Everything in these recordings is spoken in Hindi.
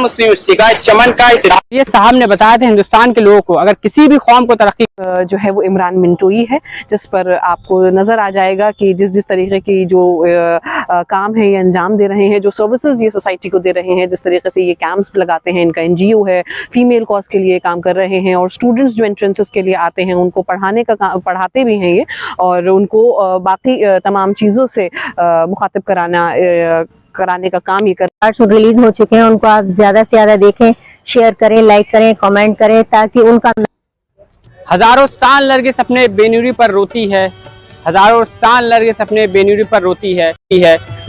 मुस्लिम यूनिवर्सिटी का इस चमन का ये साहब ने बताया था हिंदुस्तान के लोगों को अगर किसी भी कौम को तरक्की जो है वो इमरान मिंटोई है, जिस पर आपको नज़र आ जाएगा कि जिस तरीके की जो काम है ये अंजाम दे रहे हैं, जो सर्विसेज ये सोसाइटी को दे रहे हैं, जिस तरीके से ये कैंप्स लगाते हैं, इनका NGO है, फीमेल कॉज के लिए काम कर रहे हैं और स्टूडेंट्स जो एंट्रेंसेस के लिए आते हैं उनको पढ़ाते भी हैं ये, और उनको बाकी तमाम चीज़ों से मुखातिब कराने का काम ये पार्ट्स रिलीज हो चुके हैं, उनको आप ज़्यादा से ज़्यादा देखें, शेयर करें, लाइक करें, कमेंट करें, ताकि उनका हजारों साल नरगिस अपने बेनूरी पर रोती है, हजारों साल नरगिस अपने बेनूरी पर रोती है,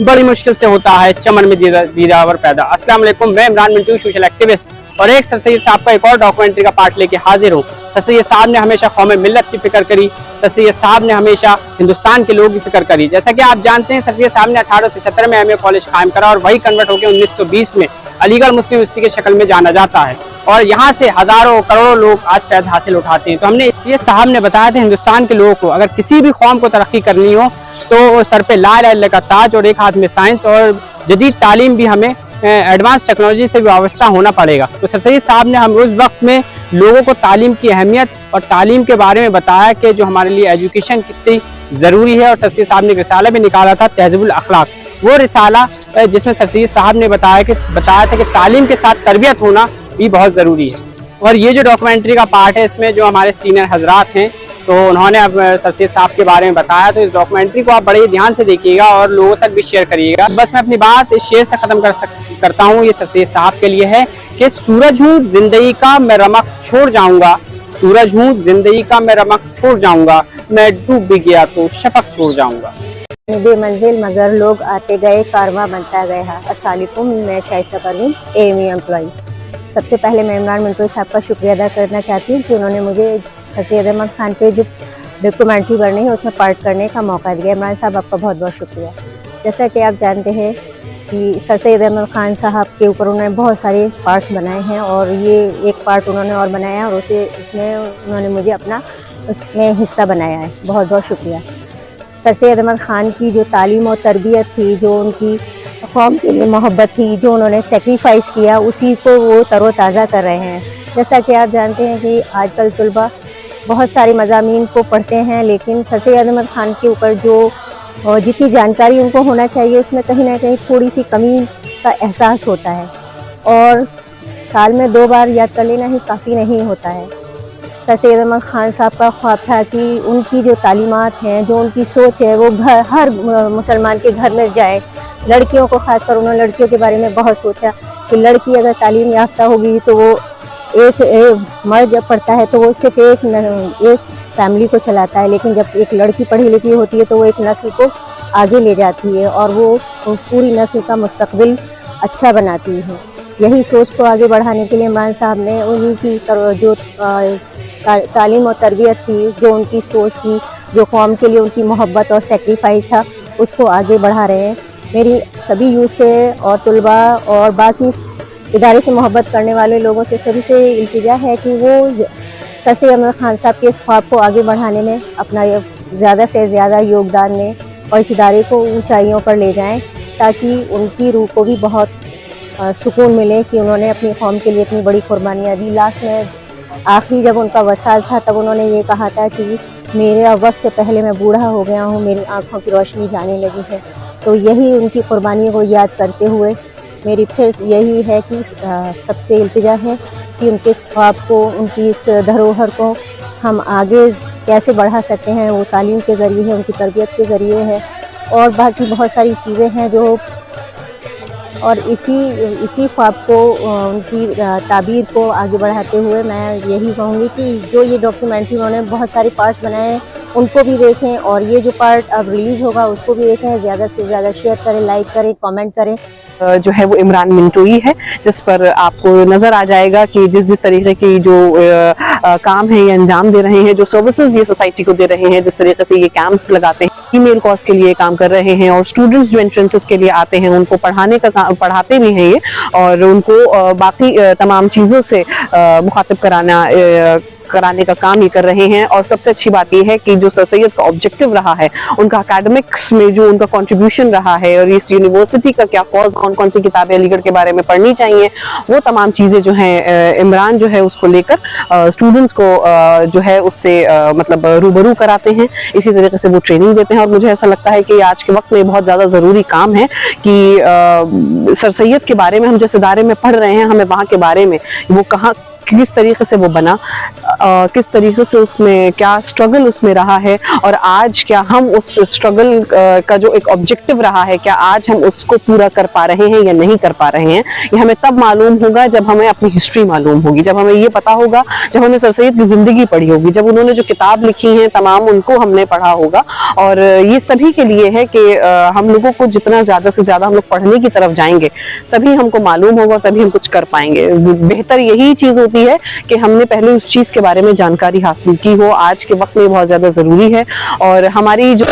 बड़ी मुश्किल से होता है चमन में दीदावर पैदा। अस्सलाम वालेकुम, मैं इमरान मिंटोई सोशल एक्टिविस्ट और एक सर सैयद साहब का एक और डॉक्यूमेंट्री का पार्ट लेके हाजिर हूँ। सर सैयद साहब ने हमेशा कौम मिल्लत की फिक्र करी, सर सैयद साहब ने हमेशा हिंदुस्तान के लोगों की फिक्र करी। जैसा कि आप जानते हैं, सर सैयद साहब ने 1873 में MA कॉलेज कायम करा और वही कन्वर्ट होकर 1920 में अलीगढ़ मुस्लिम यूनिवर्सिटी की शक्ल में जाना जाता है और यहाँ से हजारों करोड़ों लोग आज फैज़ हासिल उठाते हैं। तो हमने ये साहब ने बताया था हिंदुस्तान के लोगों को अगर किसी भी कौम को तरक्की करनी हो तो सर पे ला इलाहा इल्लल्लाह का ताज और एक हाथ में साइंस और जदीद तालीम भी हमें एडवांस टेक्नोलॉजी से भी वाबस्ता होना पड़ेगा। तो सर सैयद साहब ने हम उस वक्त में लोगों को तालीम की अहमियत और तालीम के बारे में बताया कि जो हमारे लिए एजुकेशन कितनी ज़रूरी है, और सर सैयद साहब ने रिसाला भी निकाला था तहज़ीबुल अखलाक, वो रिसाला जिसमें सर सैयद साहब ने बताया था कि तालीम के साथ तरबियत होना भी बहुत ज़रूरी है। और ये जो डॉक्यूमेंट्री का पार्ट है इसमें जो हमारे सीनियर हजरात हैं तो उन्होंने अब सर सैयद साहब के बारे में बताया, तो इस डॉक्यूमेंट्री को आप बड़े ध्यान से देखिएगा और लोगों तक भी शेयर करिएगा। बस मैं अपनी बात इस शेर से ख़त्म करता हूँ, ये सर सैयद साहब के लिए है कि सूरज हूँ जिंदगी का मैं रमक छोड़ जाऊँगा, सूरज हूँ जिंदगी का मैं रमक छोड़ जाऊँगा, मैं डूब भी गया तो शफक छोड़ जाऊँगा। बेमंजिल मगर लोग आते गए, कारवां बनता गया। अस्सलाम वालेकुम, मैं शाइस्ता परवीन, AME एम्प्लॉई। सबसे पहले मैं इमरान मिंटोई साहब का शुक्रिया अदा करना चाहती हूँ कि उन्होंने मुझे सर सैयद अहमद खान पे जो डॉक्यूमेंट्री बननी है उसमें पार्ट करने का मौका दिया। इमरान साहब आपका बहुत बहुत शुक्रिया। जैसा कि आप जानते हैं कि सर सैयद अहमद खान साहब के ऊपर उन्होंने बहुत सारे पार्ट्स बनाए हैं और ये एक पार्ट उन्होंने और बनाया और उसमें उन्होंने मुझे अपना उसमें हिस्सा बनाया है। बहुत बहुत शुक्रिया। सर सैयद अहमद खान की जो तालीम और तरबियत थी, जो उनकी कौम के लिए मोहब्बत थी, जो उन्होंने सेक्रीफाइस किया, उसी को वो तरोताज़ा कर रहे हैं। जैसा कि आप जानते हैं कि आजकल तलबा बहुत सारे मज़ामीन को पढ़ते हैं, लेकिन सर सैयद अहमद खान के ऊपर जो जितनी जानकारी उनको होना चाहिए उसमें कहीं ना कहीं थोड़ी सी कमी का एहसास होता है और साल में 2 बार याद कर लेना ही काफ़ी नहीं होता है। सर सैयद अहमद खान साहब का ख्वाब था कि उनकी जो तालीमात हैं, जो उनकी सोच है, वो हर मुसलमान के घर में जाए। लड़कियों को खासकर उन्होंने लड़कियों के बारे में बहुत सोचा कि लड़की अगर तालीम याफ्ता होगी तो वो एक मर्द जब पढ़ता है तो वो सिर्फ एक फैमिली को चलाता है, लेकिन जब एक लड़की पढ़ी लिखी होती है तो वो एक नस्ल को आगे ले जाती है और वो पूरी नस्ल का मुस्तकबिल अच्छा बनाती है। यही सोच को आगे बढ़ाने के लिए इमरान साहब ने उन्हीं की जो तालीम और तरबियत थी, जो उनकी सोच थी, जो कौम के लिए उनकी मोहब्बत और सेक्रीफाइस था, उसको आगे बढ़ा रहे हैं। मेरी सभी यूथ से और तलबा और बाकी इदारे से मोहब्बत करने वाले लोगों से सभी से इल्तिजा है कि वो सर सैयद अहमद खान साहब के इस ख्वाब को आगे बढ़ाने में अपना ज़्यादा से ज़्यादा योगदान दें और इस इदारे को ऊंचाइयों पर ले जाएं, ताकि उनकी रूह को भी बहुत सुकून मिले कि उन्होंने अपनी कौम के लिए इतनी बड़ी कुर्बानियाँ दी। लास्ट में आखिरी जब उनका वसाल था तब उन्होंने ये कहा था कि मेरे वक्त से पहले मैं बूढ़ा हो गया हूँ, मेरी आँखों की रोशनी जाने लगी है। तो यही उनकी कुर्बानियों को याद करते हुए मेरी फिर यही है कि सबसे इल्तिजा है कि उनके इस ख्वाब को, उनकी इस धरोहर को हम आगे कैसे बढ़ा सकते हैं। वो तालीम के ज़रिए है, उनकी तरबियत के ज़रिए है और बाकी बहुत सारी चीज़ें हैं जो, और इसी ख्वाब को, उनकी ताबीर को आगे बढ़ाते हुए मैं यही कहूँगी कि जो ये डॉक्यूमेंट्री उन्होंने बहुत सारे पार्ट्स बनाए हैं उनको भी देखें और ये जो पार्ट अब रिलीज़ होगा उसको भी देखें। ज़्यादा से ज़्यादा शेयर करें, लाइक करें, कमेंट करें। जो है वो इमरान मिंटोई है, जिस पर आपको नज़र आ जाएगा कि जिस तरीके की जो काम है ये अंजाम दे रहे हैं, जो सर्विसेज ये सोसाइटी को दे रहे हैं, जिस तरीके से ये कैंप्स लगाते हैं, फीमेल कॉज के लिए काम कर रहे हैं और स्टूडेंट्स जो एंट्रेंसेस के लिए आते हैं उनको पढ़ाते भी हैं ये, और उनको बाकी तमाम चीज़ों से मुखातिब कराने का काम ये कर रहे हैं। और सबसे अच्छी बात ये है कि जो सर सैयद का ऑब्जेक्टिव रहा है, उनका एकेडमिक्स में जो उनका कंट्रीब्यूशन रहा है और इस यूनिवर्सिटी का क्या कॉज, कौन कौन सी किताबें अलीगढ़ के बारे में पढ़नी चाहिए, वो तमाम चीज़ें जो हैं इमरान जो है उसको लेकर स्टूडेंट्स को जो है उससे मतलब रूबरू कराते हैं, इसी तरीके से वो ट्रेनिंग देते हैं। और मुझे ऐसा लगता है कि आज के वक्त में बहुत ज़्यादा ज़रूरी काम है कि सर सैयद के बारे में हम जिस इदारे में पढ़ रहे हैं, हमें वहाँ के बारे में वो कहाँ किस तरीके से वो बना, किस तरीके से उसमें क्या स्ट्रगल उसमें रहा है, और आज क्या हम उस स्ट्रगल का जो एक ऑब्जेक्टिव रहा है, क्या आज हम उसको पूरा कर पा रहे हैं या नहीं कर पा रहे हैं। ये हमें तब मालूम होगा जब हमें अपनी हिस्ट्री मालूम होगी, जब हमें ये पता होगा, जब हमने सर सैयद की ज़िंदगी पढ़ी होगी, जब उन्होंने जो किताब लिखी हैं तमाम उनको हमने पढ़ा होगा। और ये सभी के लिए है कि हम लोगों को जितना ज़्यादा से ज़्यादा हम लोग पढ़ने की तरफ जाएंगे, तभी हमको मालूम होगा, तभी हम कुछ कर पाएंगे। बेहतर यही चीज़ होती है कि हमने पहले उस चीज़ के बारे में जानकारी हासिल की हो। आज के वक्त में बहुत ज़्यादा ज़रूरी है। और हमारी जो